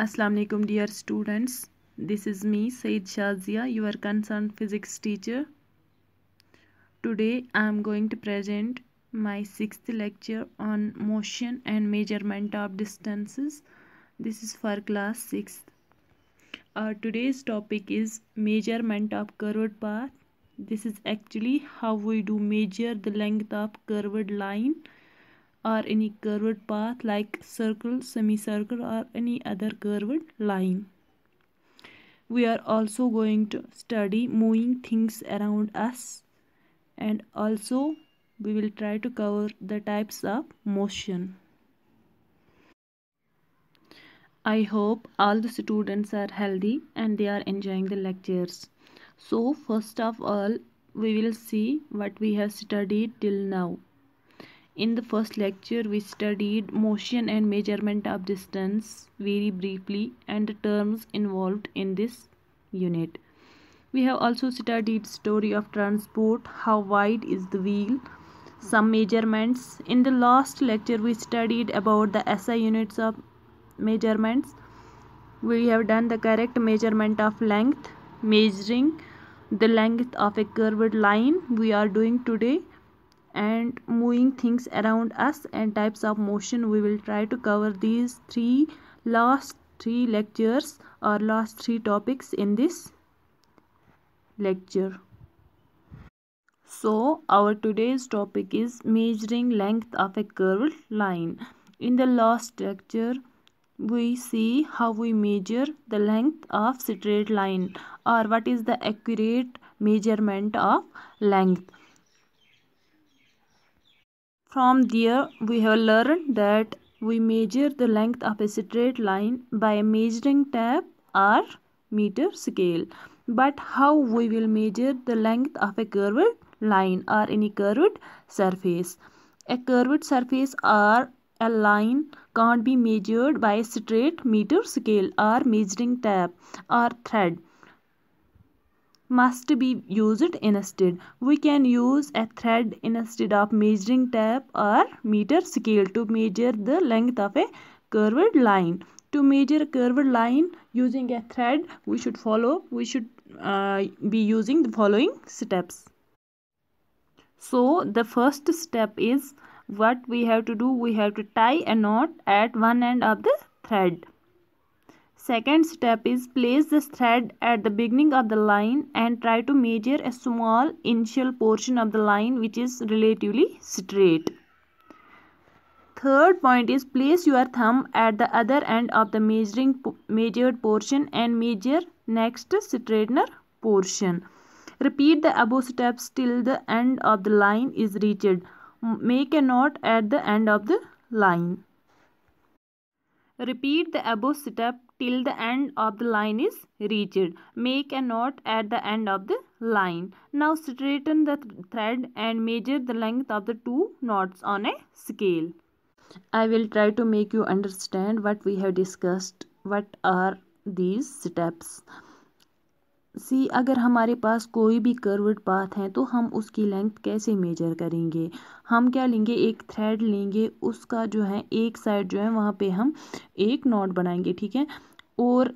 Assalamu alaikum dear students. This is me Said Shazia, your concerned physics teacher. Today I am going to present my 6th lecture on motion and measurement of distances. This is for class 6th. Today's topic is measurement of curved path. This is actually how we do measure the length of curved line or any curved path like circle, semicircle or any other curved line. We are also going to study moving things around us, and also we will try to cover the types of motion. I hope all the students are healthy and they are enjoying the lectures. So first of all, we will see what we have studied till now. In the first lecture, we studied motion and measurement of distance very briefly and the terms involved in this unit. We have also studied story of transport, how wide is the wheel, some measurements. In the last lecture, we studied about the SI units of measurements. We have done the correct measurement of length, measuring the length of a curved line we are doing today, and moving things around us and types of motion. We will try to cover these last three lectures or last three topics in this lecture. So our today's topic is measuring length of a curved line. In the last lecture, we see how we measure the length of straight line, or what is the accurate measurement of length. From there, we have learned that we measure the length of a straight line by a measuring tape or meter scale. But how we will measure the length of a curved line or any curved surface? A curved surface or a line can't be measured by a straight meter scale or measuring tape or thread. Must be used instead. We can use a thread instead of measuring tape or meter scale to measure the length of a curved line. To measure a curved line using a thread, we should be using the following steps. So the first step is what we have to do. We have to tie a knot at one end of the thread. Second step is place this thread at the beginning of the line and try to measure a small initial portion of the line which is relatively straight. Third point is place your thumb at the other end of the measured portion and measure next straightener portion. Repeat the above steps till the end of the line is reached. Make a knot at the end of the line. Repeat the above step till the end of the line is reached. Make a knot at the end of the line. Now straighten the thread and measure the length of the two knots on a scale. I will try to make you understand what we have discussed. What are these steps? सी अगर हमारे पास कोई भी curved path है तो हम उसकी length कैसे major करेंगे? हम क्या लेंगे, एक थ्रेड लेंगे, उसका जो है एक साइड जो है वहाँ पे हम एक नॉट बनाएंगे, ठीक है, और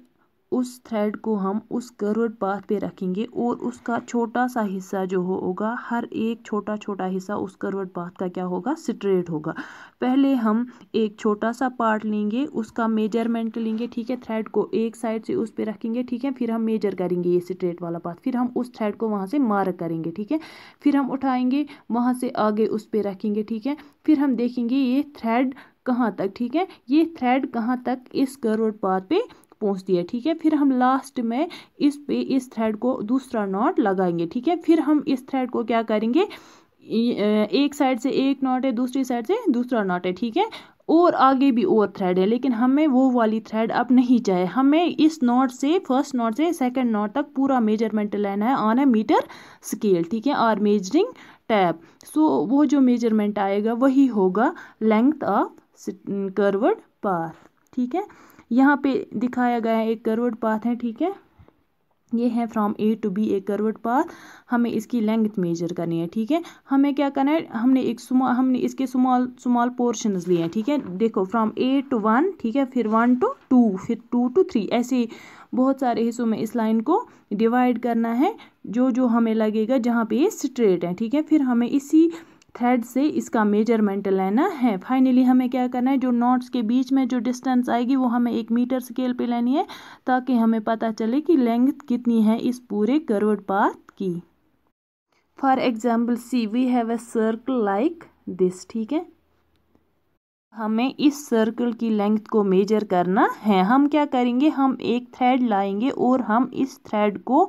उस थ्रेड को हम उस कर्व्ड पाथ पे रखेंगे और उसका छोटा सा हिस्सा जो होगा, हर एक छोटा छोटा हिस्सा उस कर्व्ड पाथ का क्या होगा, स्ट्रेट होगा। पहले हम एक छोटा सा पार्ट लेंगे, उसका मेजरमेंट लेंगे, ठीक है, थ्रेड को एक साइड से उस पे रखेंगे, ठीक है, फिर हम मेजर करेंगे ये स्ट्रेट वाला पाथ, फिर हम उस थ्रेड को वहाँ से मार्क करेंगे, ठीक है, फिर हम उठाएंगे वहाँ से आगे उस पे रखेंगे, ठीक है, फिर हम देखेंगे ये थ्रेड कहाँ तक, ठीक है, ये थ्रेड कहाँ तक इस कर्व्ड पाथ पे पहुंचती है, ठीक है, फिर हम लास्ट में इस थ्रेड को दूसरा नॉट लगाएंगे, ठीक है, फिर हम इस थ्रेड को क्या करेंगे, एक साइड से एक नॉट है, दूसरी साइड से दूसरा नॉट है, ठीक है, और आगे भी और थ्रेड है, लेकिन हमें वो वाली थ्रेड अब नहीं चाहिए, हमें इस नॉट से फर्स्ट नॉट से सेकंड नॉट तक पूरा मेजरमेंट लेना है ऑन ए मीटर स्केल, ठीक है, और मेजरिंग टैप। सो वो जो मेजरमेंट आएगा वही होगा लेंथ ऑफ कर्व्ड पाथ, ठीक है। यहाँ पे दिखाया गया है एक कर्व्ड पाथ है, ठीक है, ये है from A to B a curved path, हमें इसकी लेंथ मेजर करनी है। ठीक है, हमें क्या करना है, हमने इसके स्मॉल पोर्शंस लिए हैं। ठीक है, देखो फ्रॉम ए टू 1, ठीक है, फिर 1 to 2, फिर 2 to 3, ऐसे बहुत सारे हिस्सों में इस लाइन को डिवाइड करना है जो जो हमें लगेगा जहाँ पे ये स्ट्रेट है। ठीक है, फिर हमें इसी थ्रेड से इसका मेजरमेंट लेना है। फाइनली हमें क्या करना है, जो नॉट्स के बीच में जो डिस्टेंस आएगी वो हमें 1 मीटर स्केल पे लेनी है, ताकि हमें पता चले कि लेंथ कितनी है इस पूरे कर्व्ड पाथ की। For example see we have a circle like this. ठीक है, हमें इस सर्कल की लेंथ को मेजर करना है। हम क्या करेंगे, हम एक थ्रेड लाएंगे और हम इस थ्रेड को,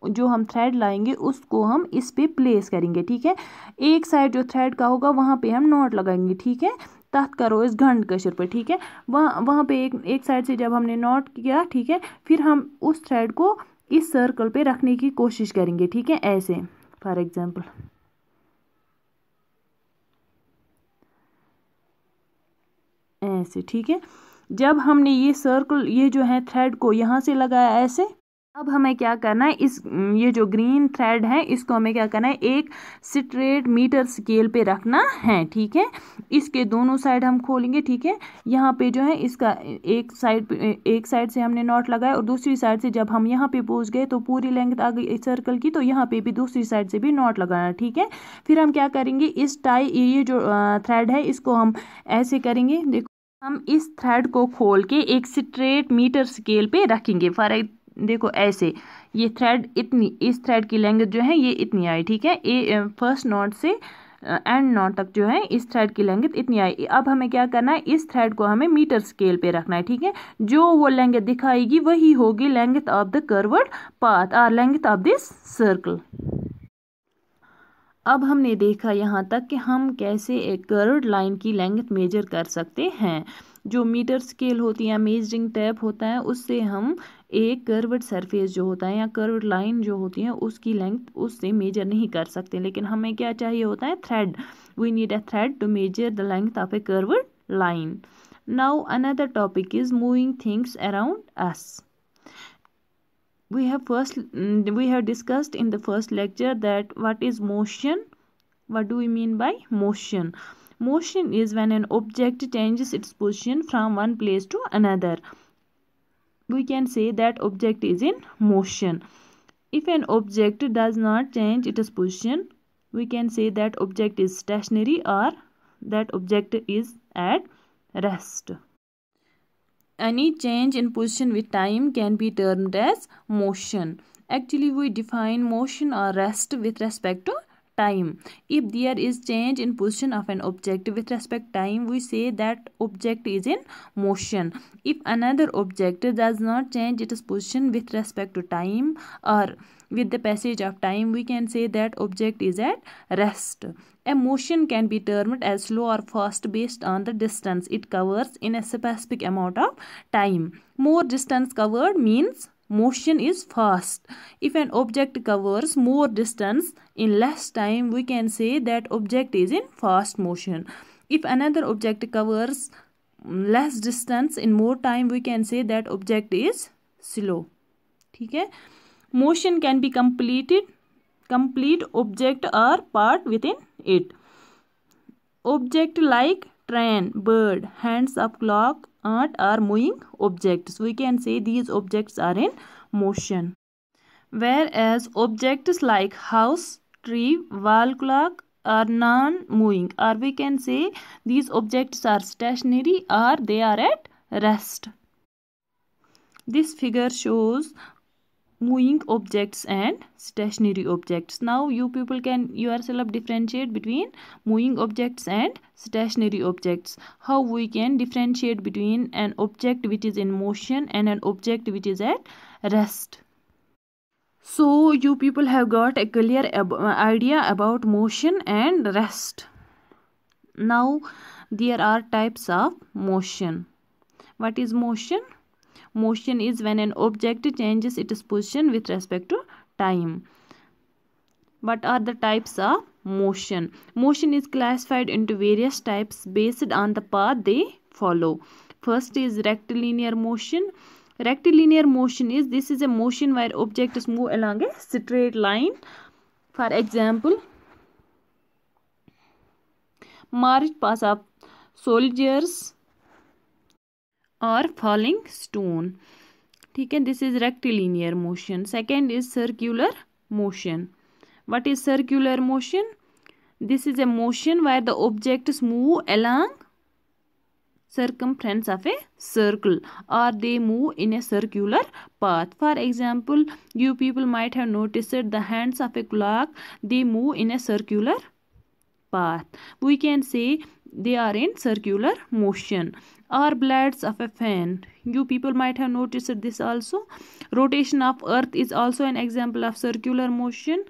जो हम थ्रेड लाएंगे उसको हम इस पे प्लेस करेंगे। ठीक है, एक साइड जो थ्रेड का होगा वहाँ पे हम नॉट लगाएंगे। ठीक है, तख्त करो इस घंट कशर पर। ठीक है, वहाँ पे एक साइड से जब हमने नॉट किया, ठीक है, फिर हम उस थ्रेड को इस सर्कल पे रखने की कोशिश करेंगे। ठीक है, ऐसे फॉर एग्जाम्पल ऐसे। ठीक है, जब हमने ये सर्कल, ये जो है थ्रेड को यहाँ से लगाया ऐसे, अब हमें क्या करना है, ये जो ग्रीन थ्रेड है इसको हमें क्या करना है, एक स्ट्रेट मीटर स्केल पे रखना है। ठीक है, इसके दोनों साइड हम खोलेंगे। ठीक है, यहाँ पे जो है इसका एक साइड से हमने नॉट लगाया और दूसरी साइड से जब हम यहाँ पे पहुँच गए तो पूरी लेंथ आ गई सर्कल की, तो यहाँ पे भी दूसरी साइड से भी नॉट लगाना। ठीक है, फिर हम क्या करेंगे, इस ये जो थ्रेड है इसको हम ऐसे करेंगे। देखो, हम इस थ्रेड को खोल के एक स्ट्रेट मीटर स्केल पे रखेंगे। देखो ऐसे, ये थ्रेड इतनी, इस थ्रेड की लेंथ जो है ये इतनी आई। ठीक है, फर्स्ट नॉट से एंड नॉट तक जो है इस थ्रेड की लेंथ इतनी आई। अब हमें क्या करना है, इस थ्रेड को हमें मीटर स्केल पे रखना है। ठीक है, जो वो लेंथ दिखाएगी वही होगी length of the curved path और लेंथ ऑफ दिस सर्कल। अब हमने देखा यहाँ तक कि हम कैसे एक कर्व्ड लाइन की लेंथ मेजर कर सकते हैं। जो मीटर स्केल होती है, मेजरिंग टेप होता है, उससे हम एक कर्व्ड सरफेस जो होता है या कर्व्ड लाइन जो होती है उसकी लेंथ उससे मेजर नहीं कर सकते। लेकिन हमें क्या चाहिए होता है, thread. We need a thread to measure the length of a curved line. Now another topic is moving things around us. We have discussed in the first lecture that what is motion. What do we mean by motion? Motion is when an object changes its position from one place to another. We can say that object is in motion. If an object does not change its position, we can say that object is stationary or that object is at rest. Any change in position with time can be termed as motion. Actually, we define motion or rest with respect to time. If there is change in position of an object with respect to time, we say that object is in motion. If another object does not change its position with respect to time or with the passage of time, we can say that object is at rest. A motion can be termed as slow or fast based on the distance it covers in a specific amount of time. More distance covered means motion is fast. If an object covers more distance in less time, we can say that object is in fast motion. If another object covers less distance in more time, we can say that object is slow. ठीक है, motion can be complete object or part within it. Object like train, bird, hands of clock, art are moving objects. We can say these objects are in motion. Whereas objects like house, tree, wall clock are non-moving, or we can say these objects are stationary or they are at rest. This figure shows moving objects and stationary objects. Now you people can yourself differentiate between moving objects and stationary objects. How we can differentiate between an object which is in motion and an object which is at rest. So you people have got a clear idea about motion and rest. Now there are types of motion. What is motion? Motion is when an object changes its position with respect to time. What are the types of motion? Motion is classified into various types based on the path they follow. First is rectilinear motion. Rectilinear motion is, this is a motion where objects move along a straight line. For example, march past of soldiers or falling stone. ठीक है, this is rectilinear motion. Second is circular motion. What is circular motion? This is a motion where the objects move along circumference of a circle, or they move in a circular path. For example, you people might have noticed the hands of a clock, they move in a circular path. We can say they are in circular motion. Or blades of a fan, you people might have noticed this also. Rotation of earth is also an example of circular motion.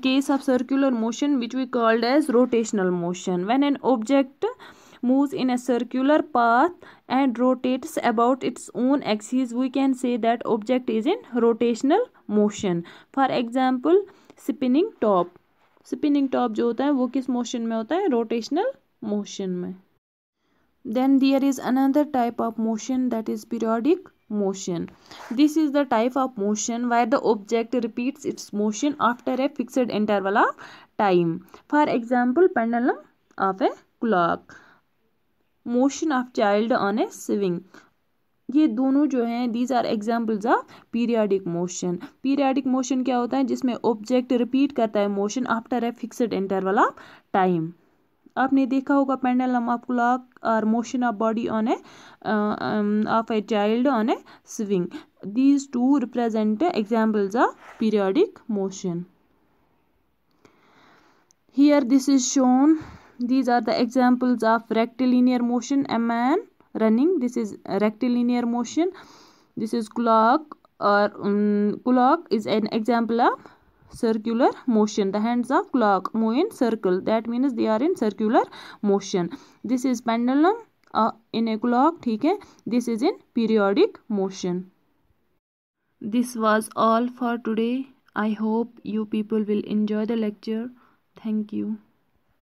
Case of circular motion which we called as rotational motion. When an object moves in a circular path and rotates about its own axis, we can say that object is in rotational motion. For example, spinning top. Spinning top जो होता है वो किस motion में होता है? Rotational motion में. Then there is another type of motion, that is periodic motion. This is the type of motion where the object repeats its motion after a fixed interval of time. For example, pendulum of a clock, motion of child on a swing. ये दोनों जो हैं, these are examples of periodic motion. Periodic motion क्या होता है? जिसमें object repeat करता है motion after a fixed interval of time. आपने देखा होगा पेंडुलम ऑफ क्लॉक और motion of body on A of a child on A swing. These two represent examples of periodic motion. Here this is shown. These are the examples of rectilinear motion. A man running, this is rectilinear motion. This is clock, or clock is an example of circular motion. The hands of clock move in circle, that means they are in circular motion. This is pendulum in a clock, ठीक है. This is in periodic motion. This was all for today. I hope you people will enjoy the lecture. Thank you.